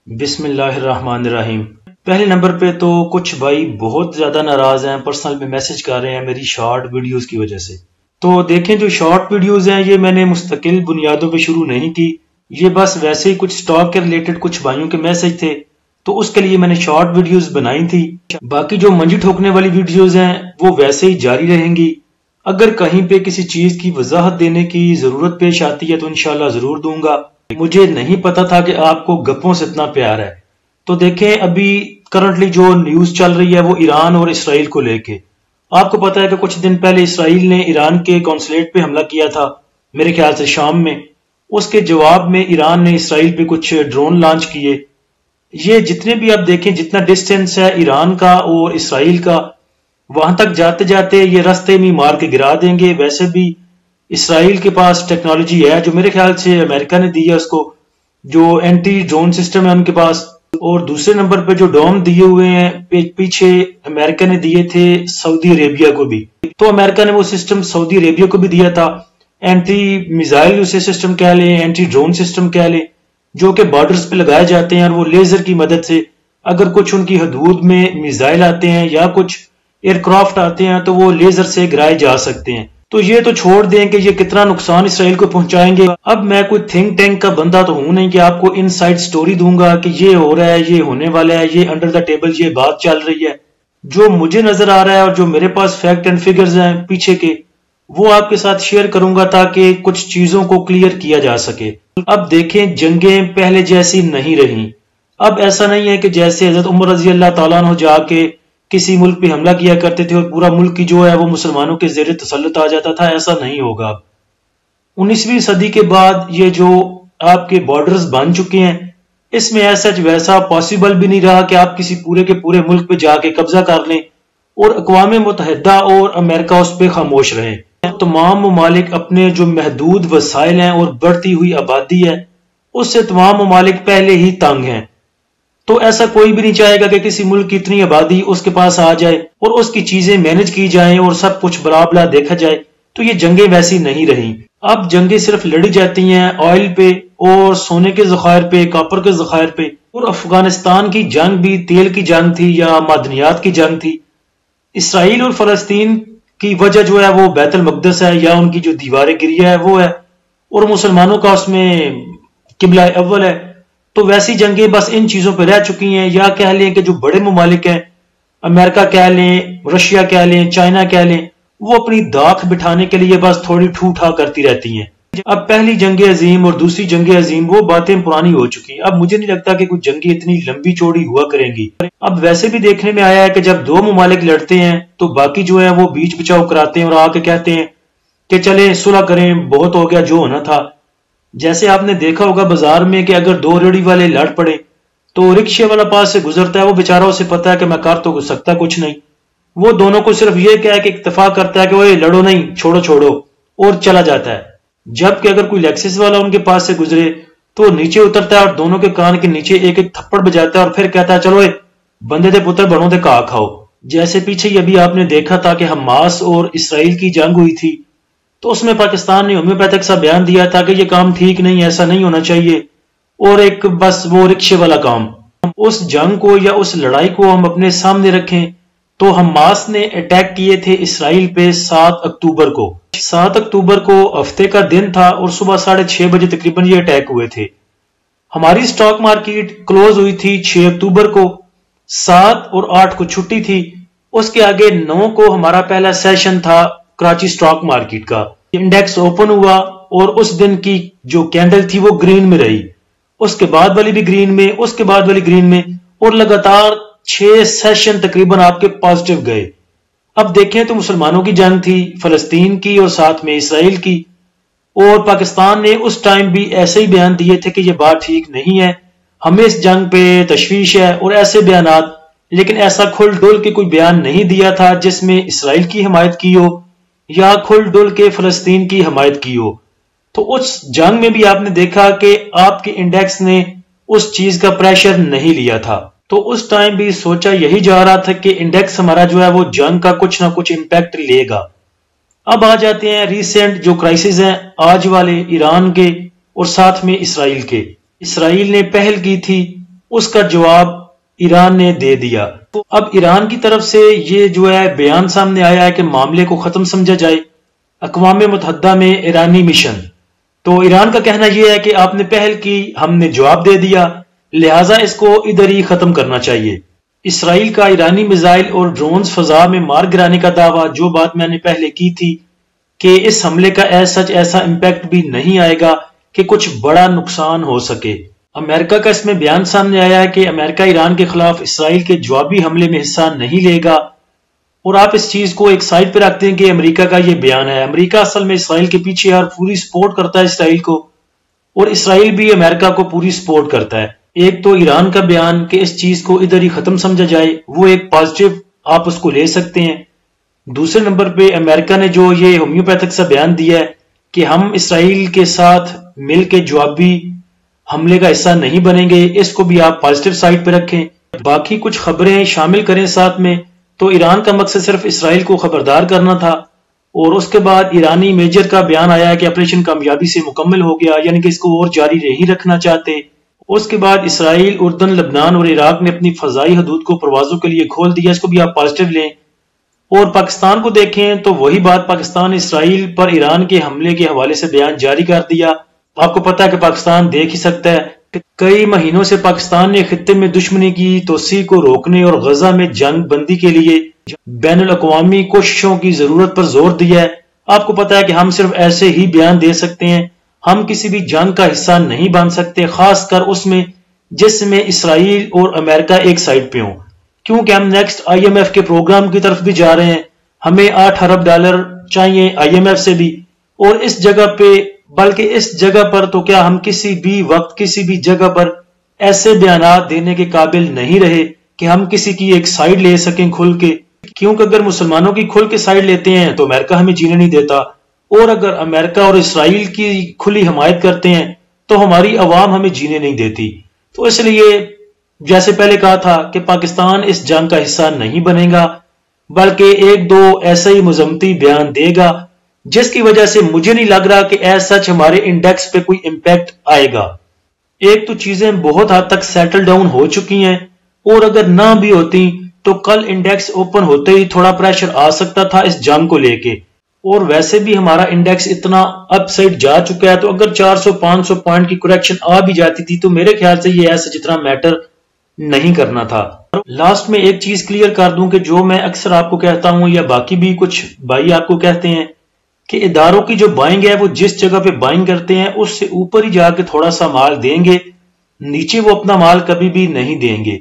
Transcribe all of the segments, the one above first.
بسم اللہ الرحمن الرحیم۔ پہلے نمبر پہ تو کچھ بھائی بہت زیادہ ناراض ہیں، پرسنل میں میسج کر رہے ہیں میری شارٹ ویڈیوز کی وجہ سے۔ تو دیکھیں جو شارٹ ویڈیوز ہیں یہ میں نے مستقل بنیادوں پہ شروع نہیں کی، یہ بس ویسے ہی کچھ سٹاک کے ریلیٹڈ کچھ بھائیوں کے میسج تھے تو اس کے لیے میں نے شارٹ ویڈیوز بنائی تھی۔ باقی جو منجی ٹھوکنے والی ویڈیوز ہیں وہ ویسے ہی جاری رہیں گی، اگر کہیں پہ کسی چیز کی وضاحت دینے کی ضرورت پیش آتی ہے تو انشاءاللہ ضرور دوں گا۔ مجھے نہیں پتا تھا کہ آپ کو گپوں سے اتنا پیار ہے۔ تو دیکھیں ابھی کرنٹلی جو نیوز چل رہی ہے وہ ایران اور اسرائیل کو لے کے، آپ کو پتا ہے کہ کچھ دن پہلے اسرائیل نے ایران کے قونصلیٹ پہ حملہ کیا تھا، میرے خیال سے شام میں۔ اس کے جواب میں ایران نے اسرائیل پہ کچھ ڈرون لانچ کیے۔ یہ جتنے بھی آپ دیکھیں جتنا ڈسٹینس ہے ایران کا اور اسرائیل کا، وہاں تک جاتے جاتے یہ رستے میں مار کے گرا دیں گے۔ ویسے بھی اسرائیل کے پاس ٹیکنالوجی ہے جو میرے خیال سے امریکہ نے دی ہے اس کو، جو اینٹی ڈرون سسٹم ہے ان کے پاس، اور دوسرے نمبر پہ جو ڈوم دیے ہوئے ہیں پیچھے امریکہ نے دیے تھے سعودی عربیہ کو بھی، تو امریکہ نے وہ سسٹم سعودی عربیہ کو بھی دیا تھا، اینٹی میزائل اسے سسٹم کہہ لیں، اینٹی ڈرون سسٹم کہہ لیں، جو کہ بارڈرز پہ لگائے جاتے ہیں اور وہ لیزر کی مدد سے اگر کچھ ان کی حدود میں میزائل آتے ہیں یا کچھ ایئر کرافٹ آتے ہیں تو وہ لیزر سے گرائے جا سکتے ہیں۔ تو یہ تو چھوڑ دیں کہ یہ کتنا نقصان اسرائیل کو پہنچائیں گے۔ اب میں کوئی تھنک ٹینک کا بندہ تو ہوں نہیں کہ آپ کو ان سائڈ سٹوری دوں گا کہ یہ ہو رہا ہے، یہ ہونے والا ہے، یہ انڈر دا ٹیبل یہ بات چل رہی ہے۔ جو مجھے نظر آ رہا ہے اور جو میرے پاس فیکٹ اینڈ فگرز ہیں پیچھے کے، وہ آپ کے ساتھ شیئر کروں گا تاکہ کچھ چیزوں کو کلیئر کیا جا سکے۔ اب دیکھیں جنگیں پہلے جیسی نہیں رہیں۔ اب ایسا نہیں ہے کہ جیسے حضرت عمر رضی اللہ تعالیٰ عنہ جا کے کسی ملک پہ حملہ کیا کرتے تھے اور پورا ملک کی جو ہے وہ مسلمانوں کے زیر تسلط آ جاتا تھا، ایسا نہیں ہوگا۔ 19ویں صدی کے بعد یہ جو آپ کے بارڈرز بن چکے ہیں، اس میں ایسا ویسا پاسبل بھی نہیں رہا کہ آپ کسی پورے کے پورے ملک پہ جا کے قبضہ کر لیں اور اقوام متحدہ اور امریکہ اس پہ خاموش رہیں۔ تمام ممالک اپنے جو محدود وسائل ہیں اور بڑھتی ہوئی آبادی ہے اس سے تمام ممالک پہلے ہی تنگ ہیں، تو ایسا کوئی بھی نہیں چاہے گا کہ کسی ملک کی اتنی آبادی اس کے پاس آ جائے اور اس کی چیزیں مینج کی جائیں اور سب کچھ برابر دیکھا جائے۔ تو یہ جنگیں ویسی نہیں رہیں۔ اب جنگیں صرف لڑی جاتی ہیں آئل پہ اور سونے کے ذخائر پہ، کاپر کے ذخائر پہ، اور افغانستان کی جنگ بھی تیل کی جنگ تھی یا معدنیات کی جنگ تھی۔ اسرائیل اور فلسطین کی وجہ جو ہے وہ بیت المقدس ہے یا ان کی جو دیوار گریہ ہے وہ ہے، اور مسلمانوں کا اس میں قبلہ اول ہے۔ تو ویسی جنگیں بس ان چیزوں پہ رہ چکی ہیں، یا کہہ لیں کہ جو بڑے ممالک ہیں، امریکہ کہہ لیں، رشیا کہہ لیں، چائنا کہہ لیں، وہ اپنی داکھ بٹھانے کے لیے بس تھوڑی ٹھو ٹھا کرتی رہتی ہیں۔ اب پہلی جنگ عظیم اور دوسری جنگ عظیم وہ باتیں پرانی ہو چکی ہیں، اب مجھے نہیں لگتا کہ کوئی جنگیں اتنی لمبی چوڑی ہوا کریں گی۔ اب ویسے بھی دیکھنے میں آیا ہے کہ جب دو ممالک لڑتے ہیں تو باقی جو ہے وہ بیچ بچاؤ کراتے ہیں اور آ کے کہتے ہیں کہ چلیں صلح کریں، بہت ہو گیا جو ہونا تھا۔ جیسے آپ نے دیکھا ہوگا بازار میں کہ اگر دو ریڑھی والے لڑ پڑے تو رکشے والا پاس سے گزرتا ہے، وہ بیچارہ اسے پتا ہے کہ میں کر تو سکتا کچھ نہیں، وہ دونوں کو صرف یہ کہہ کہ اتفاق کرتا ہے کہ وہ لڑو نہیں، چھوڑو اور چلا جاتا ہے۔ جبکہ اگر کوئی لیکسس والا ان کے پاس سے گزرے تو نیچے اترتا ہے اور دونوں کے کان کے نیچے ایک ایک تھپڑ بجاتا ہے اور پھر کہتا ہے چلو بندے دے پتر بنو دے کہا کھاؤ۔ جیسے پیچھے ہی ابھی آپ نے دیکھا تھا کہ حماس اور اسرائیل کی جنگ ہوئی تھی، تو اس میں پاکستان نے ہومیوپیتھک سا بیان دیا تھا کہ یہ کام ٹھیک نہیں، ایسا نہیں ہونا چاہیے، اور ایک بس وہ رکشے والا کام۔ اس جنگ کو یا اس لڑائی کو ہم اپنے سامنے رکھیں تو حماس نے اٹیک کیے تھے اسرائیل پہ 7 اکتوبر کو۔ 7 اکتوبر کو ہفتے کا دن تھا اور صبح 6:30 بجے تقریباً یہ اٹیک ہوئے تھے۔ ہماری سٹاک مارکیٹ کلوز ہوئی تھی 6 اکتوبر کو، 7 اور 8 کو چھٹی تھی، اس کے آگے 9 کو ہمارا پہلا سیشن تھا کراچی سٹاک مارکیٹ کا۔ انڈیکس اوپن ہوا اور اس دن کی جو کینڈل تھی وہ گرین میں رہی، اس کے بعد والی بھی گرین میں، اس کے بعد والی گرین میں، اور لگاتار 6 سیشن تقریباً آپ کے پازیٹیو گئے۔ اب دیکھیں تو مسلمانوں کی جنگ تھی، فلسطین کی اور ساتھ میں اسرائیل کی، اور پاکستان نے اس ٹائم بھی ایسے ہی بیان دیے تھے کہ یہ بات ٹھیک نہیں ہے، ہمیں اس جنگ پہ تشویش ہے اور ایسے بیانات، لیکن ایسا کھل ڈول کے کوئی بیان نہیں دیا تھا جس میں اسرائیل کی حمایت کی ہو یا کھل ڈول کے فلسطین کی حمایت کی ہو۔ تو اس جنگ میں بھی آپ نے دیکھا کہ آپ کے انڈیکس نے اس چیز کا پریشر نہیں لیا تھا، تو اس ٹائم بھی سوچا یہی جا رہا تھا کہ انڈیکس ہمارا جو ہے وہ جنگ کا کچھ نہ کچھ امپیکٹ لے گا۔ اب آ جاتے ہیں ریسنٹ جو کرائسس ہیں آج والے، ایران کے اور ساتھ میں اسرائیل کے۔ اسرائیل نے پہل کی تھی اس کا جواب ایران نے دے دیا۔ تو اب ایران کی طرف سے یہ جو ہے بیان سامنے آیا ہے کہ معاملے کو ختم سمجھا جائے، اقوام متحدہ میں ایرانی مشن۔ تو ایران کا کہنا یہ ہے کہ آپ نے پہل کی، ہم نے جواب دے دیا، لہٰذا اس کو ادھر ہی ختم کرنا چاہیے۔ اسرائیل کا ایرانی میزائل اور ڈرونز فضا میں مار گرانے کا دعویٰ، جو بات میں نے پہلے کی تھی کہ اس حملے کا ایسا امپیکٹ بھی نہیں آئے گا کہ کچھ بڑا نقصان ہو سکے۔ امریکہ کا اس میں بیان سامنے آیا ہے کہ امریکہ ایران کے خلاف اسرائیل کے جوابی حملے میں حصہ نہیں لے گا، اور آپ اس چیز کو ایک سائڈ پہ رکھتے ہیں کہ امریکہ کا یہ بیان ہے۔ امریکہ اصل میں اسرائیل کے پیچھے اور پوری سپورٹ کرتا ہے اسرائیل کو، اور اسرائیل بھی امریکہ کو پوری سپورٹ کرتا ہے۔ ایک تو ایران کا بیان کہ اس چیز کو ادھر ہی ختم سمجھا جائے، وہ ایک پازیٹیو آپ اس کو لے سکتے ہیں۔ دوسرے نمبر پہ امریکہ نے جو یہ ہومیوپیتھک سا بیان دیا ہے کہ ہم اسرائیل کے ساتھ مل کے جوابی حملے کا حصہ نہیں بنیں گے، اس کو بھی آپ پازیٹیو سائڈ پہ رکھیں۔ باقی کچھ خبریں شامل کریں ساتھ میں، تو ایران کا مقصد صرف اسرائیل کو خبردار کرنا تھا، اور اس کے بعد ایرانی میجر کا بیان آیا کہ آپریشن کامیابی سے مکمل ہو گیا، یعنی کہ اس کو اور جاری نہیں رکھنا چاہتے۔ اس کے بعد اسرائیل، اردن، لبنان اور عراق نے اپنی فضائی حدود کو پروازوں کے لیے کھول دیا، اس کو بھی آپ پازیٹیو لیں۔ اور پاکستان کو دیکھیں تو وہی بات، پاکستان اسرائیل پر ایران کے حملے کے حوالے سے بیان جاری کر دیا۔ آپ کو پتا ہے کہ پاکستان دیکھ ہی سکتا ہے کہ کئی مہینوں سے پاکستان نے خطے میں دشمنی کی توسیع کو روکنے اور غزہ میں جنگ بندی کے لیے بین الاقوامی کوششوں کی ضرورت پر زور دیا ہے۔ آپ کو پتا ہے کہ ہم صرف ایسے ہی بیان دے سکتے ہیں، ہم کسی بھی جنگ کا حصہ نہیں بن سکتے، خاص کر اس میں جس میں اسرائیل اور امریکہ ایک سائڈ پہ ہوں، کیونکہ ہم نیکسٹ IMF کے پروگرام کی طرف بھی جا رہے ہیں، ہمیں $8 ارب چاہیے IMF سے بھی، اور اس جگہ پہ، بلکہ اس جگہ پر تو کیا ہم کسی بھی وقت کسی بھی جگہ پر ایسے بیانات دینے کے قابل نہیں رہے کہ ہم کسی کی ایک سائیڈ لے سکیں کھل کے، کیونکہ اگر مسلمانوں کی کھل کے سائیڈ لیتے ہیں تو امریکہ ہمیں جینے نہیں دیتا، اور اگر امریکہ اور اسرائیل کی کھلی حمایت کرتے ہیں تو ہماری عوام ہمیں جینے نہیں دیتی۔ تو اس لیے جیسے پہلے کہا تھا کہ پاکستان اس جنگ کا حصہ نہیں بنے گا، بلکہ ایک دو ایسا ہی مذمتی بیان دے گا جس کی وجہ سے مجھے نہیں لگ رہا کہ ایز سچ ہمارے انڈیکس پہ کوئی امپیکٹ آئے گا۔ ایک تو چیزیں بہت حد تک سیٹل ڈاؤن ہو چکی ہیں، اور اگر نہ بھی ہوتی تو کل انڈیکس اوپن ہوتے ہی تھوڑا پریشر آ سکتا تھا اس جنگ کو لے کے، اور ویسے بھی ہمارا انڈیکس اتنا اپ سائڈ جا چکا ہے، تو اگر 400-500 پوائنٹ کی کریکشن آ بھی جاتی تھی تو میرے خیال سے یہ ایسا جتنا میٹر نہیں کرنا تھا۔ لاسٹ میں ایک چیز کلیئر کر دوں کہ جو میں اکثر آپ کو کہتا ہوں، یا باقی بھی کچھ بھائی آپ کو کہتے ہیں، کہ اداروں کی جو بائنگ ہے وہ جس جگہ پہ بائنگ کرتے ہیں اس سے اوپر ہی جا کے تھوڑا سا مال دیں گے، نیچے وہ اپنا مال کبھی بھی نہیں دیں گے۔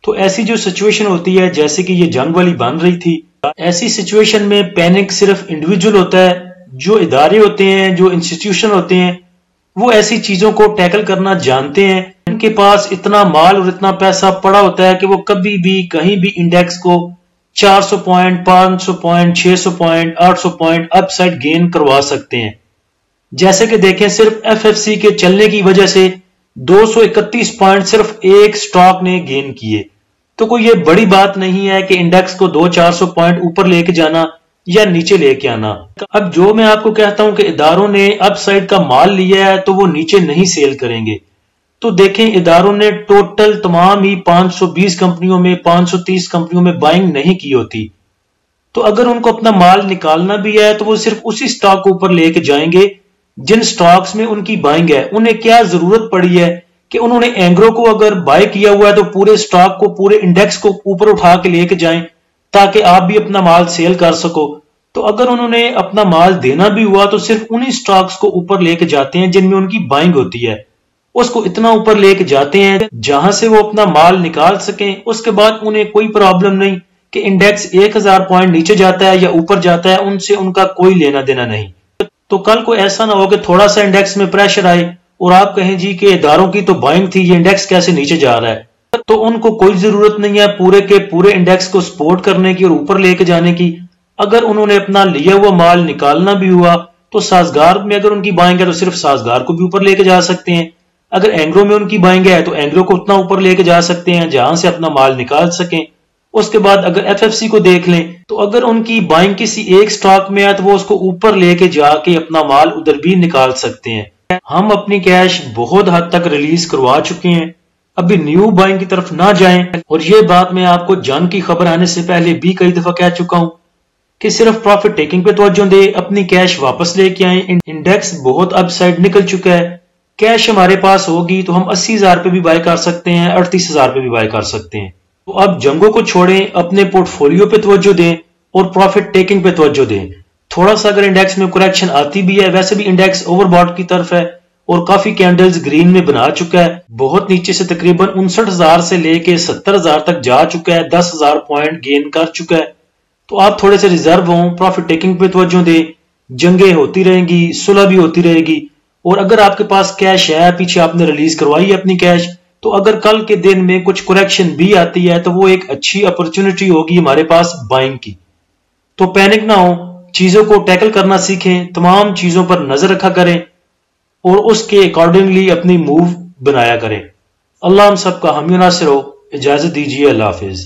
تو ایسی جو سچویشن ہوتی ہے جیسے کہ یہ جنگ والی بن رہی تھی، ایسی سچویشن میں پینک صرف انڈیویجول ہوتا ہے، جو ادارے ہوتے ہیں، جو انسٹیٹیوشن ہوتے ہیں، وہ ایسی چیزوں کو ٹیکل کرنا جانتے ہیں، ان کے پاس اتنا مال اور اتنا پیسہ پڑا ہوتا ہے کہ وہ کبھی بھی کہیں بھی انڈیکس کو 400 پوائنٹ، 500 پوائنٹ، 600 پوائنٹ، 800 پوائنٹ اپ سائڈ گین کروا سکتے ہیں۔ جیسے کہ دیکھیں صرف FFC کے چلنے کی وجہ سے 231 پوائنٹ صرف ایک سٹاک نے گین کیے، تو کوئی یہ بڑی بات نہیں ہے کہ انڈیکس کو 200-400 پوائنٹ اوپر لے کے جانا یا نیچے لے کے آنا۔ اب جو میں آپ کو کہتا ہوں کہ اداروں نے اپ سائڈ کا مال لیا ہے تو وہ نیچے نہیں سیل کریں گے، تو دیکھیں اداروں نے ٹوٹل تمام ہی 520 کمپنیوں میں 530 کمپنیوں میں بائنگ نہیں کی ہوتی، تو اگر ان کو اپنا مال نکالنا بھی ہے تو وہ صرف اسی سٹاک کو اوپر لے کے جائیں گے جن سٹاکس میں ان کی بائنگ ہے۔ انہیں کیا ضرورت پڑی ہے کہ انہوں نے اینگرو کو اگر بائی کیا ہوا ہے تو پورے سٹاک کو، پورے انڈیکس کو اوپر اٹھا کے لے کے جائیں تاکہ آپ بھی اپنا مال سیل کر سکو۔ تو اگر انہوں نے اپنا مال دینا بھی ہوا تو صرف انہی سٹاکس کو اوپر لے کے جاتے ہیں جن میں ان کی بائنگ ہوتی ہے، اس کو اتنا اوپر لے کے جاتے ہیں جہاں سے وہ اپنا مال نکال سکیں۔ اس کے بعد انہیں کوئی پرابلم نہیں کہ انڈیکس 1000 پوائنٹ نیچے جاتا ہے یا اوپر جاتا ہے، ان سے ان کا کوئی لینا دینا نہیں۔ تو کل کو ایسا نہ ہو کہ تھوڑا سا انڈیکس میں پریشر آئے اور آپ کہیں جی کہ اداروں کی تو بائنگ تھی، یہ انڈیکس کیسے نیچے جا رہا ہے، تو ان کو کوئی ضرورت نہیں ہے پورے کے پورے انڈیکس کو سپورٹ کرنے کی اور اوپر لے کے جانے کی۔ اگر انہوں نے اپنا لیا ہوا مال نکالنا بھی ہوا تو سازگار میں اگر ان کی بائنگ ہے تو صرف سازگار کو بھی اوپر لے کے جا سکتے ہیں، اگر اینگرو میں ان کی بائنگ ہے تو اینگرو کو اتنا اوپر لے کے جا سکتے ہیں جہاں سے اپنا مال نکال سکیں۔ اس کے بعد اگر FFC کو دیکھ لیں تو اگر ان کی بائنگ کسی ایک سٹاک میں ہے تو وہ اس کو اوپر لے کے جا کے اپنا مال ادھر بھی نکال سکتے ہیں۔ ہم اپنی کیش بہت حد تک ریلیز کروا چکے ہیں، ابھی نیو بائنگ کی طرف نہ جائیں. اور یہ بات میں آپ کو جنگ کی خبر آنے سے پہلے بھی کئی دفعہ کہہ چکا ہوں کہ صرف پروفٹ ٹیکنگ پہ توجہ دیں، اپنی کیش واپس لے کے آئیں. انڈیکس بہت اپ سائڈ نکل چکا ہے، کیش ہمارے پاس ہوگی تو ہم 80,000 پہ بھی بائی کر سکتے ہیں، 38,000 پہ بھی بائی کر سکتے ہیں. تو اب جنگوں کو چھوڑیں، اپنے پورٹ فولیو پہ توجہ دیں اور پروفٹ ٹیکنگ پہ توجہ دیں. تھوڑا سا اگر انڈیکس میں کریکشن آتی بھی ہے، ویسے بھی انڈیکس اوور باٹ کی طرف ہے اور کافی کینڈلز گرین میں بنا چکا ہے، بہت نیچے سے تقریباً 59,000 سے لے کے 70,000 تک جا چکا ہے، 10,000 پوائنٹ گین کر چکا ہے. تو آپ تھوڑے سے ریزرو ہوں، پروفٹ ٹیکنگ پہ توجہ دیں. جنگیں ہوتی رہیں گی، صلح بھی ہوتی رہے گی، اور اگر آپ کے پاس کیش ہے، پیچھے آپ نے ریلیز کروائی ہے اپنی کیش، تو اگر کل کے دن میں کچھ کریکشن بھی آتی ہے تو وہ ایک اچھی اپرچونٹی ہوگی ہمارے پاس بائنگ کی. تو پینک نہ ہو، چیزوں کو ٹیکل کرنا سیکھیں، تمام چیزوں پر نظر رکھا کریں اور اس کے اکارڈنگلی اپنی موو بنایا کریں. اللہ ہم سب کا حامی و ناصر ہو. اجازت دیجیے، اللہ حافظ.